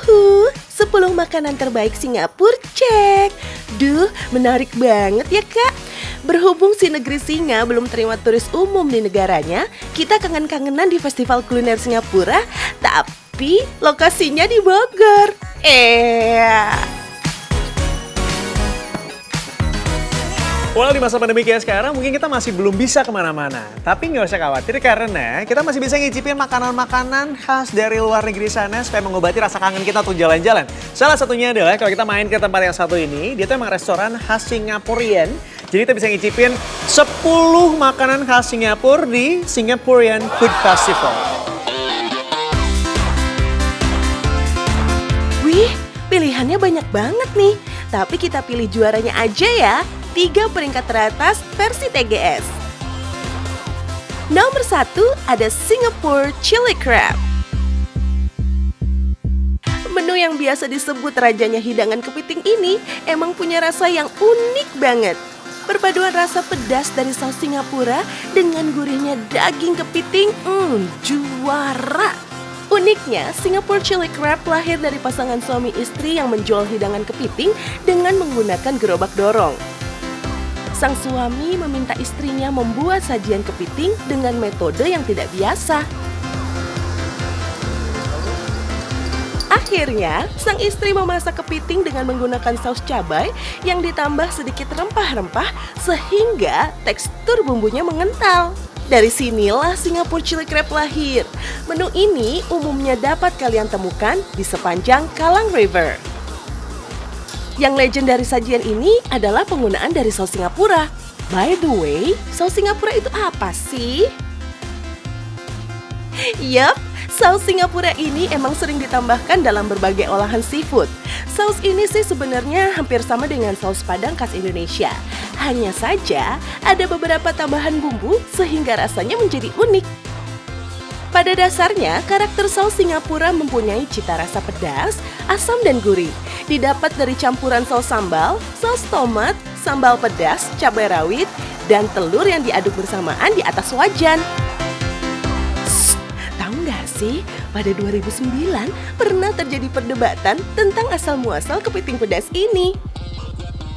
10 makanan terbaik Singapura, cek. Duh, menarik banget ya Kak. Berhubung si negeri Singa belum terima turis umum di negaranya, kita kangen-kangenan di Festival Kuliner Singapura, tapi lokasinya di Bogor. Walau di masa pandemi kayak sekarang mungkin kita masih belum bisa kemana-mana. Tapi nggak usah khawatir karena kita masih bisa ngicipin makanan-makanan khas dari luar negeri sana supaya mengobati rasa kangen kita untuk jalan-jalan. Salah satunya adalah kalau kita main ke tempat yang satu ini, dia tuh emang restoran khas Singaporean. Jadi kita bisa ngicipin 10 makanan khas Singapura di Singaporean Food Festival. Wih, pilihannya banyak banget nih. Tapi kita pilih juaranya aja ya. 3 peringkat teratas versi TGS. Nomor 1 ada Singapore Chili Crab. Menu yang biasa disebut rajanya hidangan kepiting ini emang punya rasa yang unik banget. Perpaduan rasa pedas dari saus Singapura dengan gurihnya daging kepiting, juara. Uniknya, Singapore Chili Crab lahir dari pasangan suami istri yang menjual hidangan kepiting dengan menggunakan gerobak dorong. Sang suami meminta istrinya membuat sajian kepiting dengan metode yang tidak biasa. Akhirnya, sang istri memasak kepiting dengan menggunakan saus cabai yang ditambah sedikit rempah-rempah sehingga tekstur bumbunya mengental. Dari sinilah Singapore Chili Crab lahir. Menu ini umumnya dapat kalian temukan di sepanjang Kallang River. Yang legend dari sajian ini adalah penggunaan dari saus Singapura. By the way, saus Singapura itu apa sih? Yup, saus Singapura ini emang sering ditambahkan dalam berbagai olahan seafood. Saus ini sih sebenarnya hampir sama dengan saus Padang khas Indonesia. Hanya saja ada beberapa tambahan bumbu sehingga rasanya menjadi unik. Pada dasarnya, karakter saus Singapura mempunyai cita rasa pedas, asam dan gurih. Didapat dari campuran saus sambal, saus tomat, sambal pedas, cabai rawit, dan telur yang diaduk bersamaan di atas wajan. Tahu nggak sih, pada 2009 pernah terjadi perdebatan tentang asal-muasal kepiting pedas ini.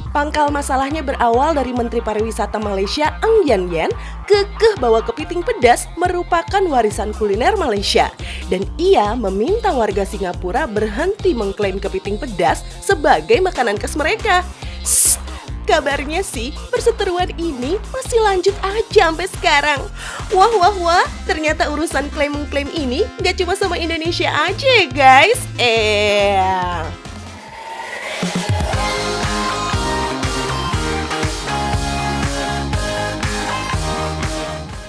Pangkal masalahnya berawal dari Menteri Pariwisata Malaysia Ng Yan Yan kekeh bahwa kepiting pedas merupakan warisan kuliner Malaysia. Dan ia meminta warga Singapura berhenti mengklaim kepiting pedas sebagai makanan khas mereka. Kabarnya sih perseteruan ini masih lanjut aja sampai sekarang. Wah, ternyata urusan klaim-mengklaim ini gak cuma sama Indonesia aja ya guys.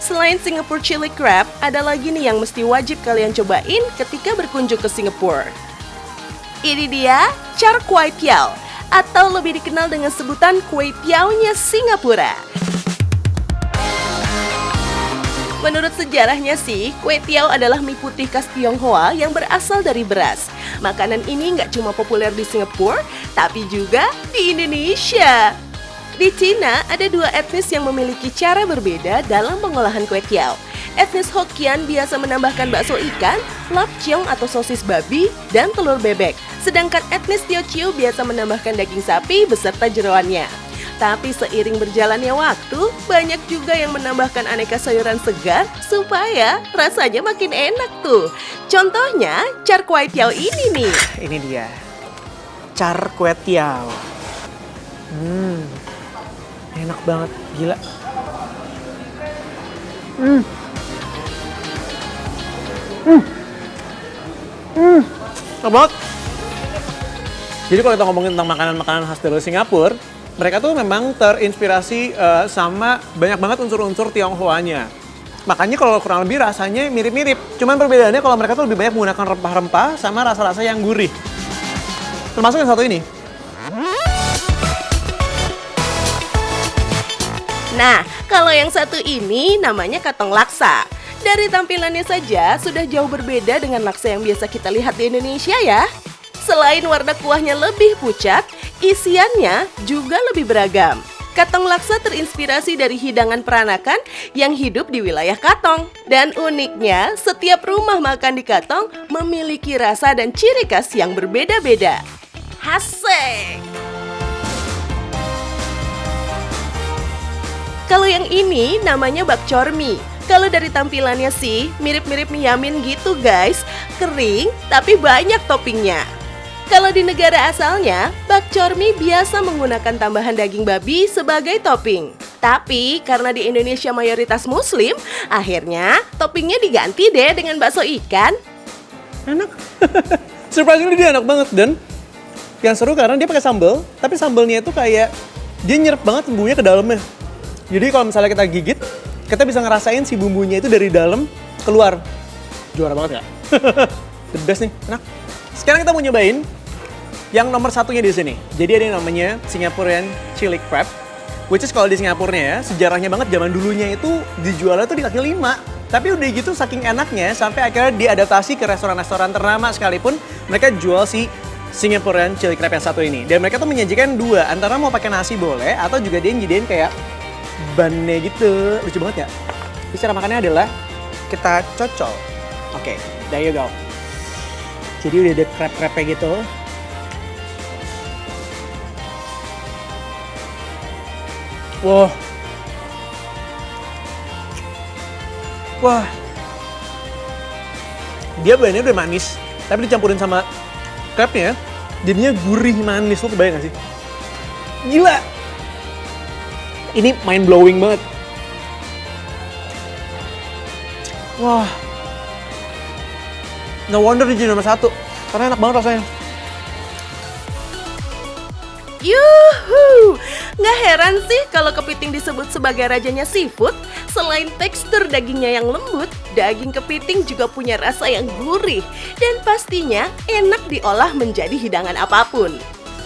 Selain Singapore Chili Crab, ada lagi nih yang mesti wajib kalian cobain ketika berkunjung ke Singapura. Ini dia Char Kway Teow, atau lebih dikenal dengan sebutan kue tiaunya Singapura. Menurut sejarahnya sih, kue tiaw adalah mie putih khas Tionghoa yang berasal dari beras. Makanan ini nggak cuma populer di Singapura, tapi juga di Indonesia. Di Cina, ada 2 etnis yang memiliki cara berbeda dalam pengolahan kue tiaw. Etnis Hokkien biasa menambahkan bakso ikan, lap cheong atau sosis babi, dan telur bebek. Sedangkan etnis Teochew biasa menambahkan daging sapi beserta jeroannya. Tapi seiring berjalannya waktu, banyak juga yang menambahkan aneka sayuran segar supaya rasanya makin enak tuh. Contohnya, Char Kway Teow ini nih. Ini dia, Char Kway Teow. Enak banget, gila. Enak banget. Jadi kalau kita ngomongin tentang makanan-makanan khas dari Singapura, mereka tuh memang terinspirasi sama banyak banget unsur-unsur Tionghoanya. Makanya kalau kurang lebih rasanya mirip-mirip. Cuman perbedaannya kalau mereka tuh lebih banyak menggunakan rempah-rempah sama rasa-rasa yang gurih. Termasuk yang satu ini. Nah, kalau yang satu ini namanya katong laksa. Dari tampilannya saja sudah jauh berbeda dengan laksa yang biasa kita lihat di Indonesia ya. Selain warna kuahnya lebih pucat, isiannya juga lebih beragam. Katong laksa terinspirasi dari hidangan peranakan yang hidup di wilayah Katong. Dan uniknya, setiap rumah makan di Katong memiliki rasa dan ciri khas yang berbeda-beda. Hasek! Kalau yang ini namanya bakcor mie. Kalau dari tampilannya sih mirip-mirip mie yamin gitu guys. Kering tapi banyak toppingnya. Kalau di negara asalnya, bakcor mie biasa menggunakan tambahan daging babi sebagai topping. Tapi karena di Indonesia mayoritas muslim, akhirnya toppingnya diganti deh dengan bakso ikan. Enak. Surprisingly dia enak banget dan yang seru karena dia pakai sambal, tapi sambalnya itu kayak dia nyerap banget bumbunya ke dalamnya. Jadi kalau misalnya kita gigit, kita bisa ngerasain si bumbunya itu dari dalam keluar. Juara banget gak? The best nih, enak. Sekarang kita mau nyobain yang nomor satunya di sini. Jadi ada yang namanya Singaporean Chili Crab, which is kalau di Singapurnya ya, sejarahnya banget zaman dulunya itu dijualnya tuh di kaki lima. Tapi udah gitu saking enaknya sampai akhirnya diadaptasi ke restoran-restoran ternama sekalipun mereka jual si Singaporean Chili Crab yang satu ini. Dan mereka tuh menyajikan dua, antara mau pakai nasi boleh atau juga dia nyediain kayak bannya gitu. Lucu banget ya. Jadi cara makannya adalah kita cocol. Oke, there you go. Jadi udah ada crab-crabnya gitu. Wah. Wah. Dia bannya udah manis, tapi dicampurin sama crabnya, jadinya gurih manis. Lo kebayang gak sih? Gila. Ini mind blowing banget. Wah. No wonder dia jadi nomor satu, karena enak banget rasanya. Yuhu! Nggak heran sih kalau kepiting disebut sebagai rajanya seafood. Selain tekstur dagingnya yang lembut, daging kepiting juga punya rasa yang gurih. Dan pastinya enak diolah menjadi hidangan apapun.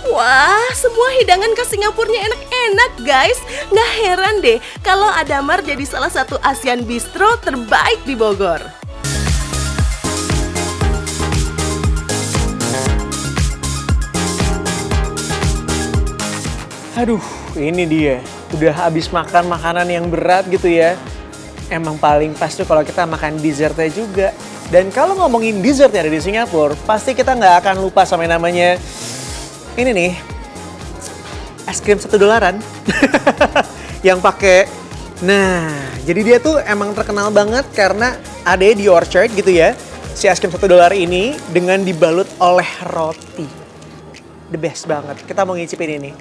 Wah, semua hidangan ke Singapurnya enak-enak guys. Nggak heran deh kalau Adamar jadi salah satu Asian Bistro terbaik di Bogor. Aduh, ini dia. Udah habis makan makanan yang berat gitu ya. Emang paling pas tuh kalau kita makan dessertnya juga. Dan kalau ngomongin dessert yang ada di Singapura, pasti kita nggak akan lupa sama yang namanya ini nih, es krim $1 yang pakai. Nah, jadi dia tuh emang terkenal banget karena ada di Orchard gitu ya. Si es krim $1 ini dengan dibalut oleh roti. The best banget. Kita mau ngicipin ini.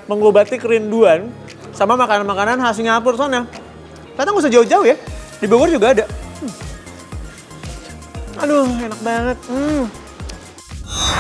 Mengobati kerinduan sama makanan-makanan khas Singapura sana. Ternyata nggak usah jauh-jauh ya. Di Bogor juga ada. Aduh, enak banget.